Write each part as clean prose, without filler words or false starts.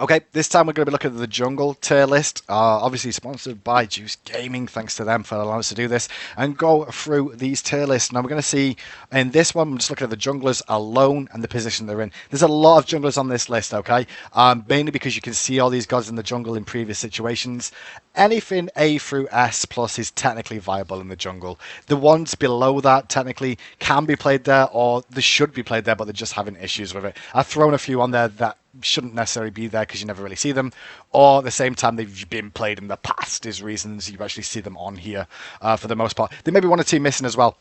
Okay, this time we're going to be looking at the jungle tier list, obviously sponsored by Juice Gaming. Thanks to them for allowing us to do this and go through these tier lists. Now we're going to see in this one, I'm just looking at the junglers alone and the position they're in. There's a lot of junglers on this list, okay? Mainly because you can see all these gods in the jungle in previous situations. Anything A through S plus is technically viable in the jungle. The ones below that technically can be played there or they should be played there, but they're just having issues with it. I've thrown a few on there that shouldn't necessarily be there because you never really see them, or at the same time they've been played in the past is reasons you actually see them on here for the most part. There may be one or two missing as well.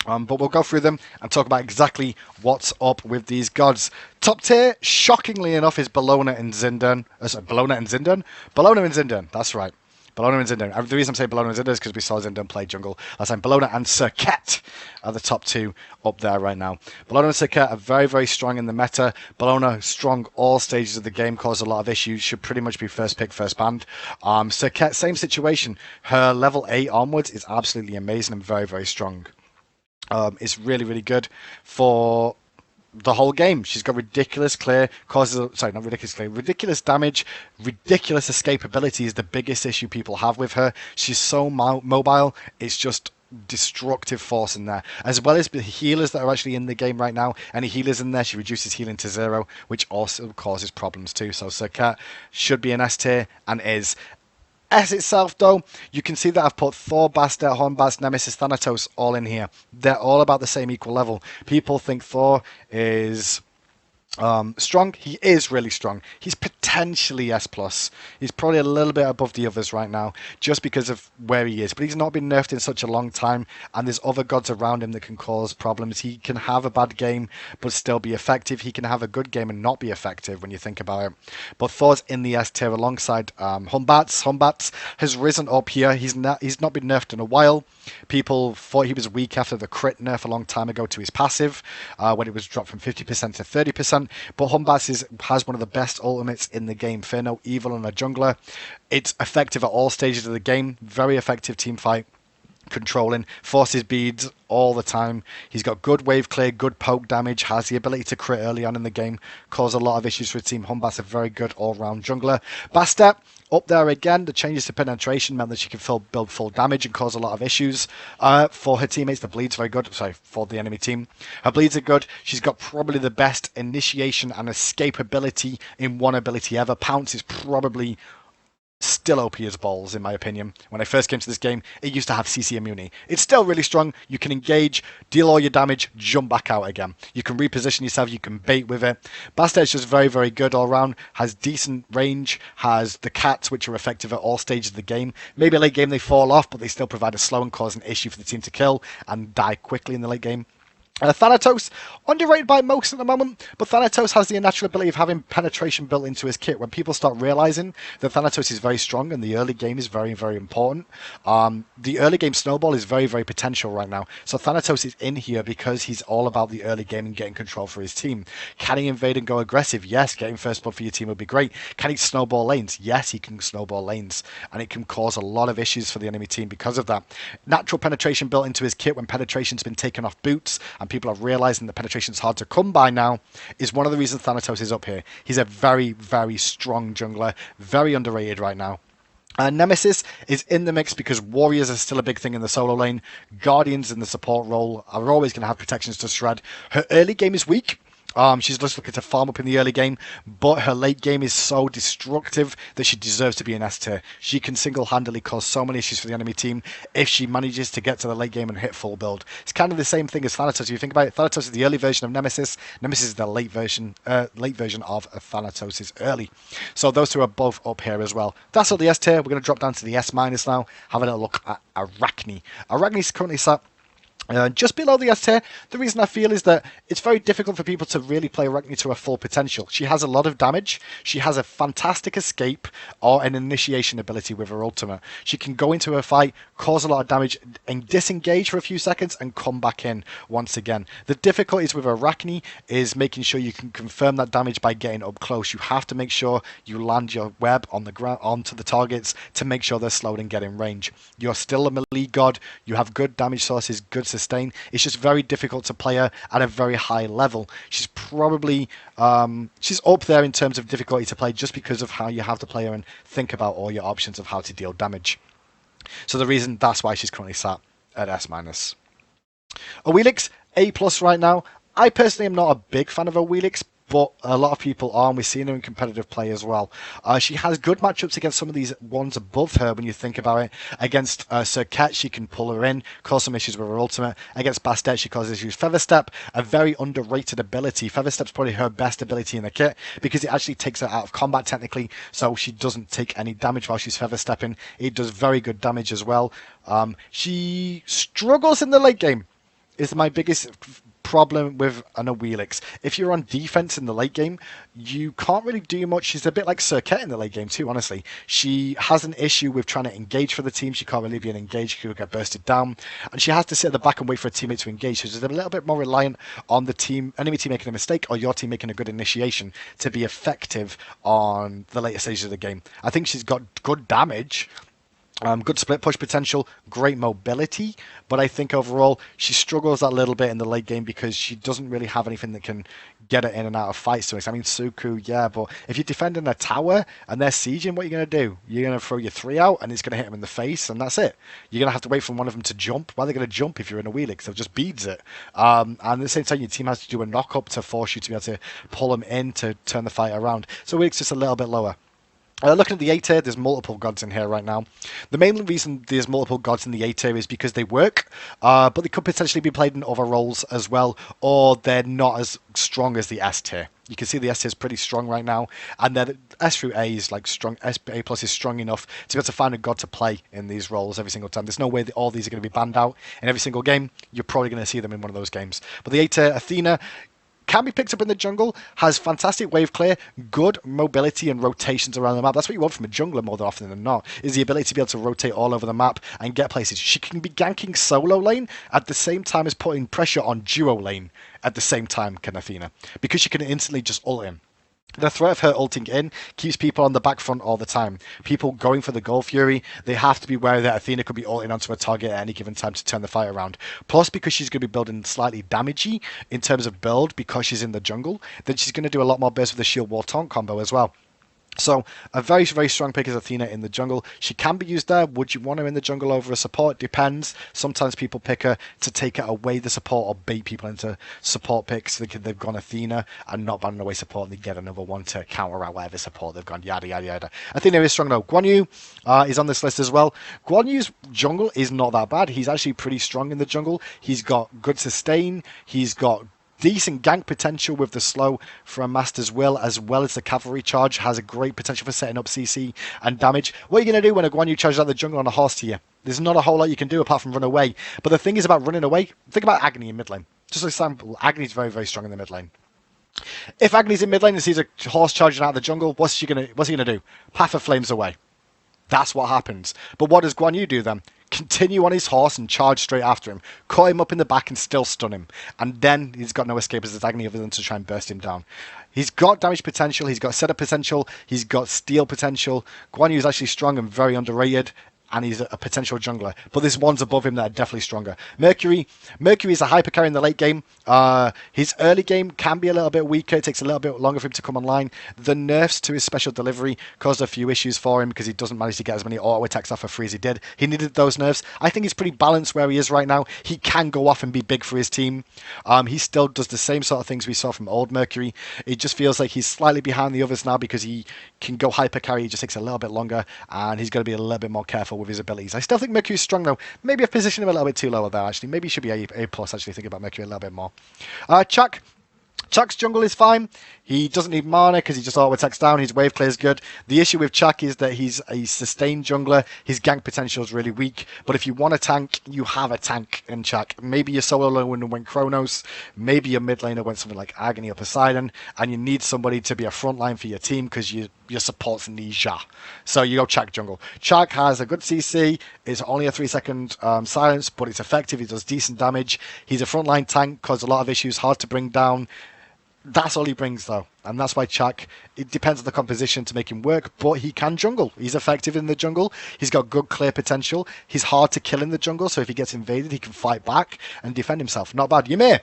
But we'll go through them and talk about exactly what's up with these gods. Top tier, shockingly enough, is Bellona and Zindan. Sorry, Bellona and Zindan? Bellona and Zindan, that's right. Bellona and Zindan. The reason I'm saying Bellona and Zindan is because we saw Zindan play jungle last time. Bellona and Serket are the top two up there right now. Bellona and Serket are very, very strong in the meta. Bellona, strong all stages of the game, cause a lot of issues. Should pretty much be first pick, first banned. Serket, same situation. Her level 8 onwards is absolutely amazing and very, very strong. It's really, really good for the whole game. She's got ridiculous clear, causes, sorry, not ridiculous clear, ridiculous damage, ridiculous escapability is the biggest issue people have with her. She's so mobile, it's just destructive force in there, as well as the healers that are actually in the game right now. Any healers in there, she reduces healing to 0, which also causes problems too. So Serkat should be an S tier and is. S itself, though, you can see that I've put Thor, Bastet, Hornbats, Nemesis, Thanatos all in here. They're all about the same equal level. People think Thor is strong. He is really strong. He's potentially S plus. He's probably a little bit above the others right now, just because of where he is. But he's not been nerfed in such a long time, and there's other gods around him that can cause problems. He can have a bad game but still be effective. He can have a good game and not be effective when you think about it. But Thor's in the S tier alongside Humbats. Humbats has risen up here. He's not been nerfed in a while. People thought he was weak after the crit nerf a long time ago to his passive, when it was dropped from 50% to 30%. But Humbats has one of the best ultimates in the game. Fear no evil on a jungler. It's effective at all stages of the game. Very effective team fight. Controlling, forces beads all the time. He's got good wave clear, good poke damage, has the ability to crit early on in the game, cause a lot of issues for team. Humbat's a very good all-round jungler. Bastet, up there again, the changes to penetration meant that she could build full damage and cause a lot of issues for her teammates. The bleed's very good, sorry, for the enemy team. Her bleeds are good. She's got probably the best initiation and escapability in one ability ever. Pounce is probably still OP as balls, in my opinion. When I first came to this game, it used to have CC immunity. It's still really strong. You can engage, deal all your damage, jump back out again. You can reposition yourself, you can bait with it. Bastet's just very, very good all around. Has decent range, has the cats, which are effective at all stages of the game. Maybe late game they fall off, but they still provide a slow and cause an issue for the team to kill and die quickly in the late game. Thanatos, underrated by most at the moment, but Thanatos has the natural ability of having penetration built into his kit. When people start realizing that Thanatos is very strong and the early game is very, very important, the early game snowball is very, very potential right now. So Thanatos is in here because he's all about the early game and getting control for his team. Can he invade and go aggressive? Yes, getting first blood for your team would be great. Can he snowball lanes? Yes, he can snowball lanes, and it can cause a lot of issues for the enemy team because of that. Natural penetration built into his kit when penetration's been taken off boots and people are realizing that penetration's hard to come by now is one of the reasons Thanatos is up here. He's a very, very strong jungler, very underrated right now. Nemesis is in the mix because warriors are still a big thing in the solo lane. Guardians in the support role are always going to have protections to shred. Her early game is weak. She's just looking to farm up in the early game, but her late game is so destructive that she deserves to be an S tier. She can single-handedly cause so many issues for the enemy team if she manages to get to the late game and hit full build. It's kind of the same thing as Thanatos. If you think about it, Thanatos is the early version of Nemesis. Nemesis is the late version of Thanatos' early. So those two are both up here as well. That's all the S tier. We're going to drop down to the S minus now. Have a little look at Arachne. Arachne's currently sat just below the S tier. The reason I feel is that it's very difficult for people to really play Arachne to her full potential. She has a lot of damage. She has a fantastic escape or an initiation ability with her ultimate. She can go into a fight, cause a lot of damage, and disengage for a few seconds and come back in once again. The difficulties with Arachne is making sure you can confirm that damage by getting up close. You have to make sure you land your web on the ground onto the targets to make sure they're slowed and get in range. You're still a melee god. You have good damage sources, good sustain. It's just very difficult to play her at a very high level. She's probably she's up there in terms of difficulty to play just because of how you have to play her and think about all your options of how to deal damage. So the reason that's why she's currently sat at S minus. Awilix A plus right now. I personally am not a big fan of Awilix, but a lot of people are, and we've seen her in competitive play as well. She has good matchups against some of these ones above her when you think about it. Against Serket, she can pull her in, cause some issues with her ultimate. Against Bastet, she causes issues. Feather Step, a very underrated ability. Feather Step's probably her best ability in the kit because it actually takes her out of combat technically, so she doesn't take any damage while she's Feather Stepping. It does very good damage as well. She struggles in the late game. Is my biggest problem with an Awilix. If you're on defense in the late game, you can't really do much. She's a bit like Serket in the late game too, honestly. She has an issue with trying to engage for the team. She can't really be an engage. She will get bursted down. And she has to sit at the back and wait for a teammate to engage. So she's a little bit more reliant on the enemy team making a mistake or your team making a good initiation to be effective on the later stages of the game. I think she's got good damage. Good split push potential, great mobility, but I think overall she struggles a little bit in the late game because she doesn't really have anything that can get her in and out of fights. So I mean, Suku, yeah, but if you're defending a tower and they're sieging, what are you going to do? You're going to throw your 3 out and it's going to hit them in the face, and that's it. You're going to have to wait for one of them to jump. Why are they going to jump if you're in a Wheelix? They'll just beads it. And at the same time, your team has to do a knock up to force you to be able to pull them in to turn the fight around. So Wheelix just a little bit lower. Looking at the A tier, there's multiple gods in here right now. The main reason there's multiple gods in the A tier is because they work, but they could potentially be played in other roles as well, or they're not as strong as the S tier. You can see the S tier is pretty strong right now, and then S through A is like strong. A plus is strong enough to be able to find a god to play in these roles every single time. There's no way that all these are going to be banned out in every single game. You're probably going to see them in one of those games. But the A tier, Athena, can be picked up in the jungle, has fantastic wave clear, good mobility and rotations around the map. That's what you want from a jungler more than often than not, is the ability to be able to rotate all over the map and get places. She can be ganking solo lane at the same time as putting pressure on duo lane at the same time, can Athena, because she can instantly just ult in. The threat of her ulting in keeps people on the back front all the time. People going for the Gold Fury, they have to be wary that Athena could be ulting onto a target at any given time to turn the fight around. Plus, because she's going to be building slightly damagey in terms of build because she's in the jungle, then she's going to do a lot more burst with the Shield Wall Taunt combo as well. So, a very, very strong pick is Athena in the jungle. She can be used there. Would you want her in the jungle over a support? Depends. Sometimes people pick her to take it away the support or bait people into support picks. They've gone Athena and not banning away support, and they get another one to counter out whatever support they've gone, yada, yada, yada. Athena is strong though. Guan Yu is on this list as well. Guan Yu's jungle is not that bad. He's actually pretty strong in the jungle. He's got good sustain. He's got decent gank potential with the slow from Master's Will, as well as the cavalry charge has a great potential for setting up CC and damage. What are you going to do when a Guan Yu charges out the jungle on a horse to you? There's not a whole lot you can do apart from run away. But the thing is about running away, think about Agni in mid lane. Just an example, Agni's very, very strong in the mid lane. If Agni's in mid lane and sees a horse charging out of the jungle, what's he going to do? Path of Flames away. That's what happens. But what does Guan Yu do then? Continue on his horse and charge straight after him. Cut him up in the back and still stun him. And then he's got no escape as his Agni other than to try and burst him down. He's got damage potential, he's got setup potential, he's got steal potential. Guan Yu is actually strong and very underrated, and he's a potential jungler. But there's ones above him that are definitely stronger. Mercury is a hyper carry in the late game. His early game can be a little bit weaker. It takes a little bit longer for him to come online. The nerfs to his special delivery caused a few issues for him because he doesn't manage to get as many auto attacks off for free as he did. He needed those nerfs. I think he's pretty balanced where he is right now. He can go off and be big for his team. He still does the same sort of things we saw from old Mercury. It just feels like he's slightly behind the others now because he can go hyper carry. It just takes a little bit longer, and he's got to be a little bit more careful with his abilities. I still think Mercury's strong though. Maybe I've positioned him a little bit too low there actually. Maybe he should be A plus actually, think about Mercury a little bit more. Chuck's jungle is fine. He doesn't need mana because he just auto attacks down. His wave clear is good. The issue with Chuck is that he's a sustained jungler. His gank potential is really weak. But if you want a tank, you have a tank in Chuck. Maybe your solo laner went Chronos. Maybe your mid laner went something like Agony or Poseidon. And you need somebody to be a frontline for your team because your support's Nisha. So you go Chuck jungle. Chuck has a good CC. It's only a 3-second silence, but it's effective. He does decent damage. He's a frontline tank, causes a lot of issues, hard to bring down. That's all he brings, though. And that's why Chak, it depends on the composition to make him work, but he can jungle. He's effective in the jungle. He's got good clear potential. He's hard to kill in the jungle, so if he gets invaded, he can fight back and defend himself. Not bad. Ymir.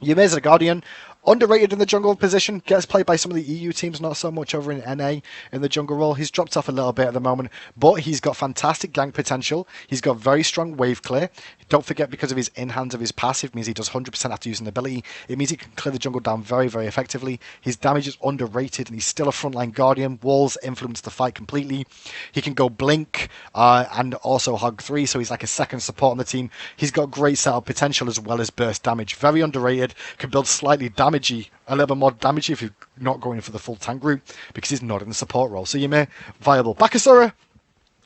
Ymir's a Guardian. Underrated in the jungle position, gets played by some of the EU teams, not so much over in NA in the jungle role. He's dropped off a little bit at the moment, but he's got fantastic gank potential. He's got very strong wave clear. Don't forget, because of his in-hands of his passive, means he does 100% after using the ability. It means he can clear the jungle down very, very effectively. His damage is underrated, and he's still a frontline Guardian. Walls influence the fight completely. He can go Blink and also Hog 3, so he's like a second support on the team. He's got great setup potential as well as burst damage. Very underrated. Can build slightly damagey, a little bit more damagey if you're not going for the full tank route, because he's not in the support role. So Ymir, viable. Bakasura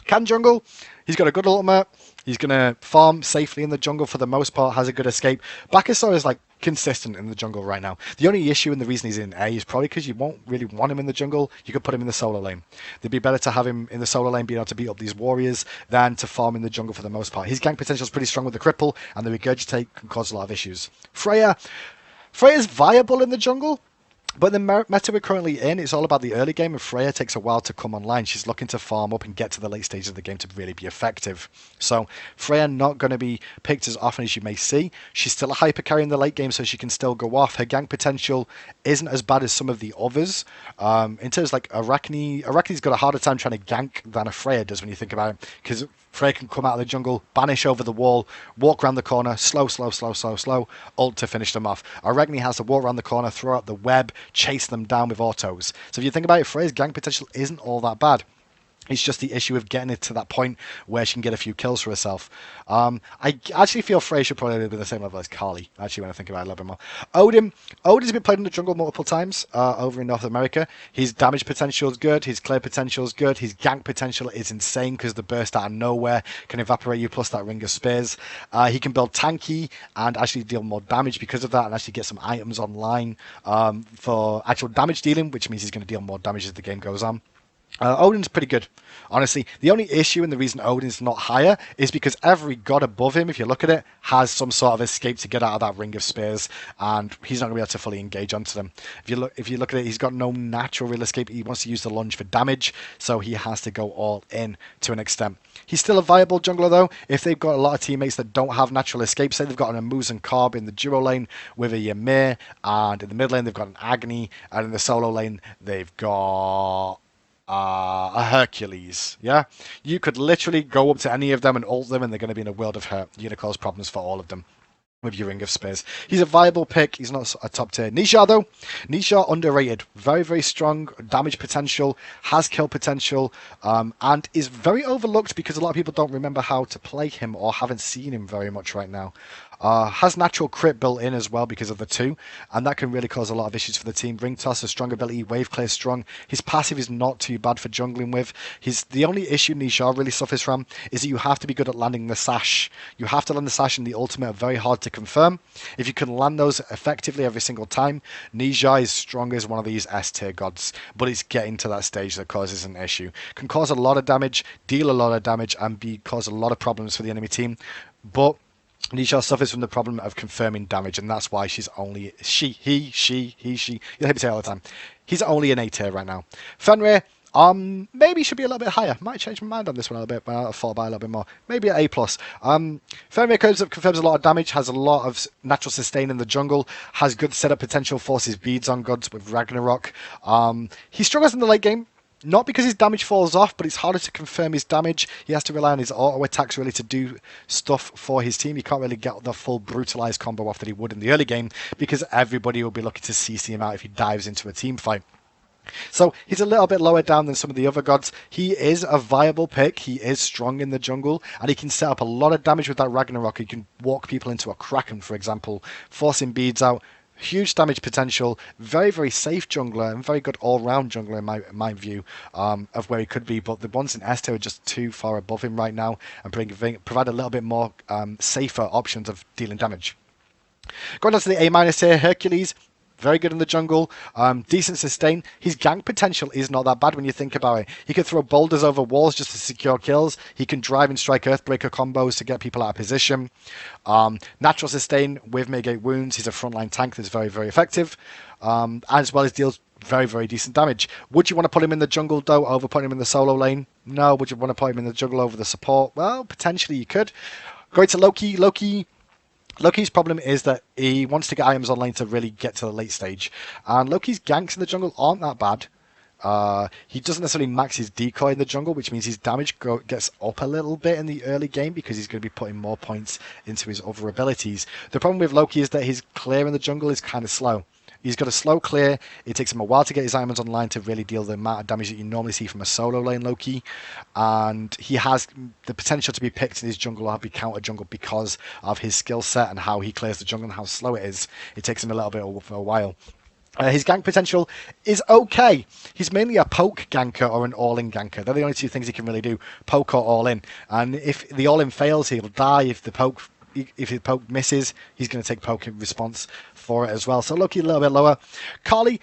can jungle. He's got a good ultimate. He's going to farm safely in the jungle for the most part, has a good escape. Bakasura is like consistent in the jungle right now. The only issue and the reason he's in A is probably because you won't really want him in the jungle. You could put him in the solo lane. It'd be better to have him in the solo lane being able to beat up these warriors than to farm in the jungle for the most part. His gank potential is pretty strong with the cripple, and the regurgitate can cause a lot of issues. Freya's viable in the jungle, but the meta we're currently in, it's all about the early game, and Freya takes a while to come online. She's looking to farm up and get to the late stages of the game to really be effective. So Freya not going to be picked as often as you may see. She's still a hyper carry in the late game, so she can still go off. Her gank potential isn't as bad as some of the others. In terms of like Arachne's got a harder time trying to gank than a Freya does when you think about it, because Freya can come out of the jungle, banish over the wall, walk around the corner, slow, ult to finish them off. Arachne has to walk around the corner, throw out the web, chase them down with autos. So if you think about it, Freya's gank potential isn't all that bad. It's just the issue of getting it to that point where she can get a few kills for herself. I actually feel Freya should probably be the same level as Kali, actually, when I think about it a little bit more. Odin's been played in the jungle multiple times over in North America. His damage potential is good. His clear potential is good. His gank potential is insane because the burst out of nowhere can evaporate you, plus that ring of spears. He can build tanky and actually deal more damage because of that, and actually get some items online for actual damage dealing, which means he's going to deal more damage as the game goes on. Odin's pretty good, honestly. The only issue and the reason Odin's not higher is because every god above him, if you look at it, has some sort of escape to get out of that ring of spears, and he's not going to be able to fully engage onto them. If you look at it, he's got no natural real escape. He wants to use the lunge for damage, so he has to go all in to an extent. He's still a viable jungler though. If they've got a lot of teammates that don't have natural escape, say they've got an Amuz and Carb in the duo lane with a Ymir, and in the mid lane they've got an Agni, and in the solo lane they've got a Hercules, yeah? You could literally go up to any of them and ult them, and they're going to be in a world of hurt. You're going to cause problems for all of them with your Ring of Spears. He's a viable pick. He's not a top tier. Nisha, though. Nisha, underrated. Very, very strong damage potential, has kill potential, and is very overlooked because a lot of people don't remember how to play him or haven't seen him very much right now. Has natural crit built in as well because of the 2, and that can really cause a lot of issues for the team. Ring toss, a strong ability, wave clear strong. His passive is not too bad for jungling with. The only issue Nisha really suffers from is that you have to be good at landing the sash. You have to land the sash and the ultimate are very hard to confirm. If you can land those effectively every single time, Nisha is strong as one of these S tier gods, but it's getting to that stage that causes an issue. Can cause a lot of damage, deal a lot of damage, and cause a lot of problems for the enemy team, but Nisha suffers from the problem of confirming damage, and that's why she's only she. You'll hear me say it all the time. He's only an A tier right now. Fenrir, maybe should be a little bit higher. Might change my mind on this one a little bit, but I'll fall by a little bit more. Maybe at A plus. Fenrir confirms a lot of damage, has a lot of natural sustain in the jungle, has good setup potential, forces beads on gods with Ragnarok. He struggles in the late game. Not because his damage falls off, but it's harder to confirm his damage. He has to rely on his auto attacks really to do stuff for his team. He can't really get the full brutalized combo off that he would in the early game because everybody will be looking to CC him out if he dives into a team fight. So he's a little bit lower down than some of the other gods. He is a viable pick. He is strong in the jungle, and he can set up a lot of damage with that Ragnarok. He can walk people into a Kraken, for example, forcing beads out. Huge damage potential, very, very safe jungler, and very good all-round jungler in my view of where he could be. But the ones in S tier are just too far above him right now and provide a little bit more safer options of dealing damage. Going on to the A- tier, Hercules. very good in the jungle, decent sustain. His gank potential is not that bad when you think about it. He can throw boulders over walls just to secure kills. He can drive and strike Earthbreaker combos to get people out of position. Natural sustain with mitigate wounds. He's a frontline tank that's very, very effective, as well as deals very, very decent damage. Would you want to put him in the jungle, though, over putting him in the solo lane? No. Would you want to put him in the jungle over the support? Well, potentially you could. Going to Loki. Loki's problem is that he wants to get items online to really get to the late stage. And Loki's ganks in the jungle aren't that bad. He doesn't necessarily max his decoy in the jungle, which means his damage gets up a little bit in the early game because he's going to be putting more points into his other abilities. The problem with Loki is that his clear in the jungle is kind of slow. He's got a slow clear. It takes him a while to get his items online to really deal the amount of damage that you normally see from a solo lane Loki. And he has the potential to be picked in his jungle or be counter jungle because of his skill set and how he clears the jungle and how slow it is. It takes him a little bit of a while. His gank potential is okay. He's mainly a poke ganker or an all-in ganker. They're the only two things he can really do, poke or all-in. And if the all-in fails, he'll die. If the poke misses, he's going to take poke in response for it as well. So Loki a little bit lower. Carly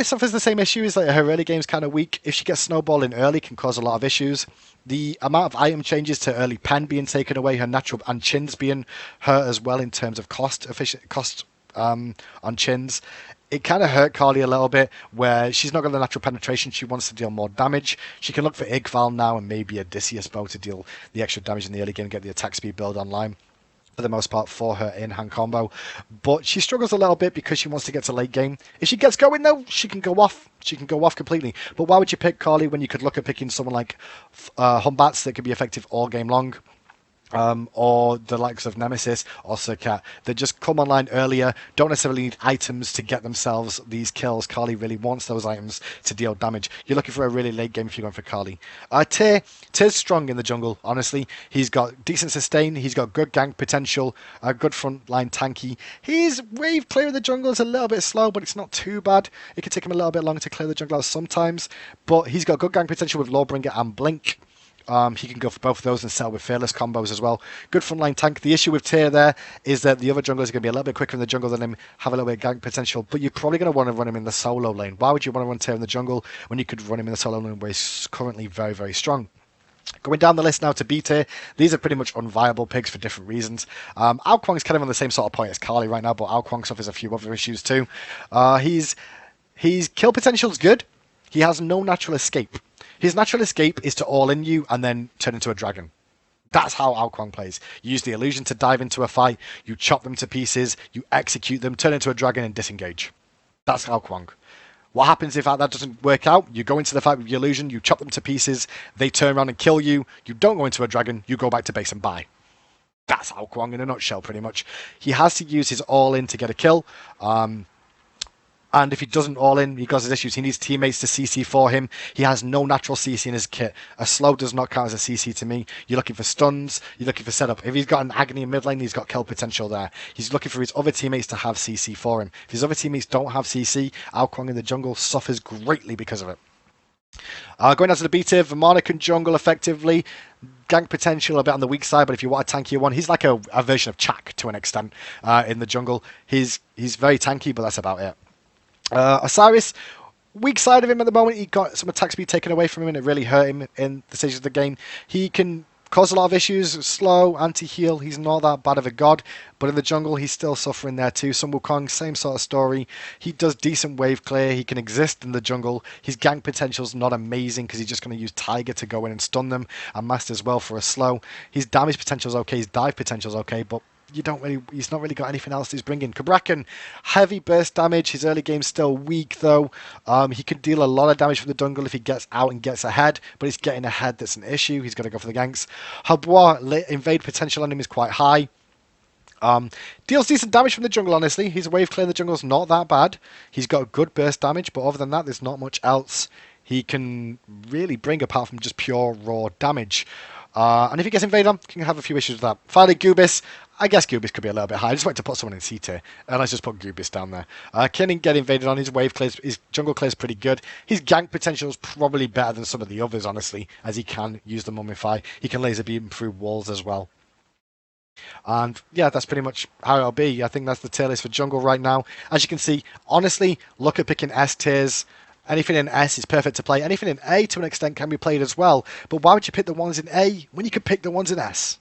suffers the same issues. Like her early game's kind of weak. If she gets snowballing early, can cause a lot of issues. The amount of item changes to early pen being taken away, her natural and chins being hurt as well in terms of cost on chins. It kind of hurt Carly a little bit, where she's not got the natural penetration. She wants to deal more damage. She can look for Igval now and maybe Odysseus bow to deal the extra damage in the early game and get the attack speed build online, for the most part, for her in-hand combo. But she struggles a little bit because she wants to get to late game. If she gets going, though, she can go off. She can go off completely. But why would you pick Carly when you could look at picking someone like Humbats that could be effective all game long? Or the likes of Nemesis or Surcat that just come online earlier, don't necessarily need items to get themselves these kills. Carly really wants those items to deal damage. You're looking for a really late game if you're going for Carly. Tyr's strong in the jungle, honestly. He's got decent sustain, he's got good gank potential, a good frontline tanky. His wave clear in the jungle is a little bit slow, but it's not too bad. It can take him a little bit longer to clear the jungle out sometimes, but he's got good gank potential with Lawbringer and Blink. He can go for both of those and sell with Fearless combos as well. Good frontline tank. The issue with Tyr there is that the other junglers are going to be a little bit quicker in the jungle than him, have a little bit of gank potential, but you're probably going to want to run him in the solo lane. Why would you want to run Tyr in the jungle when you could run him in the solo lane where he's currently very, very strong? Going down the list now to B tier, these are pretty much unviable picks for different reasons. Ao Kuang's kind of on the same sort of point as Carly right now, but Ao Kuang suffers a few other issues too. His kill potential is good. He has no natural escape. His natural escape is to all-in you and then turn into a dragon. That's how Ao Kuang plays. You use the illusion to dive into a fight, you chop them to pieces, you execute them, turn into a dragon and disengage. That's Ao Kuang. What happens if that doesn't work out? You go into the fight with your illusion, you chop them to pieces, they turn around and kill you, you don't go into a dragon, you go back to base and buy. That's Ao Kuang in a nutshell, pretty much. He has to use his all-in to get a kill. And if he doesn't all in, he got his issues. He needs teammates to CC for him. He has no natural CC in his kit. A slow does not count as a CC to me. You're looking for stuns. You're looking for setup. If he's got an agony in mid lane, he's got kill potential there. He's looking for his other teammates to have CC for him. If his other teammates don't have CC, Ao Kuang in the jungle suffers greatly because of it. Going down to the B tier, Vamana can jungle effectively. Gank potential a bit on the weak side, but if you want a tankier one, he's like a version of Chak to an extent in the jungle. He's very tanky, but that's about it. Osiris, weak side of him at the moment. He got some attack speed taken away from him and it really hurt him in the stages of the game. He can cause a lot of issues, slow, anti-heal. He's not that bad of a god, but in the jungle he's still suffering there too. Sun Wukong, same sort of story. He does decent wave clear. He can exist in the jungle. His gank potential's not amazing because he's just going to use Tiger to go in and stun them and Master as well for a slow. His damage potential's okay. His dive potential's okay, but he's not really got anything else he's bringing. Kabrakan, heavy burst damage. His early game's still weak though. He can deal a lot of damage from the jungle if he gets out and gets ahead, but it's getting ahead that's an issue. He's got to go for the ganks. Habois, invade potential on him is quite high. Deals decent damage from the jungle, honestly. His wave clear in the jungle is not that bad. He's got good burst damage, but other than that, there's not much else he can really bring apart from just pure raw damage. And if he gets invaded on, can have a few issues with that. Finally, Gubis. I guess Gubis could be a little bit high. I just like to put someone in C tier. And let's just put Gubis down there. Can he get invaded on? His wave clears, his jungle clears pretty good. His gank potential is probably better than some of the others, honestly, as he can use the Mummify. He can laser beam through walls as well. And yeah, that's pretty much how it'll be. I think that's the tier list for jungle right now. As you can see, honestly, look at picking S tiers. Anything in S is perfect to play. Anything in A to an extent can be played as well. But why would you pick the ones in A when you could pick the ones in S?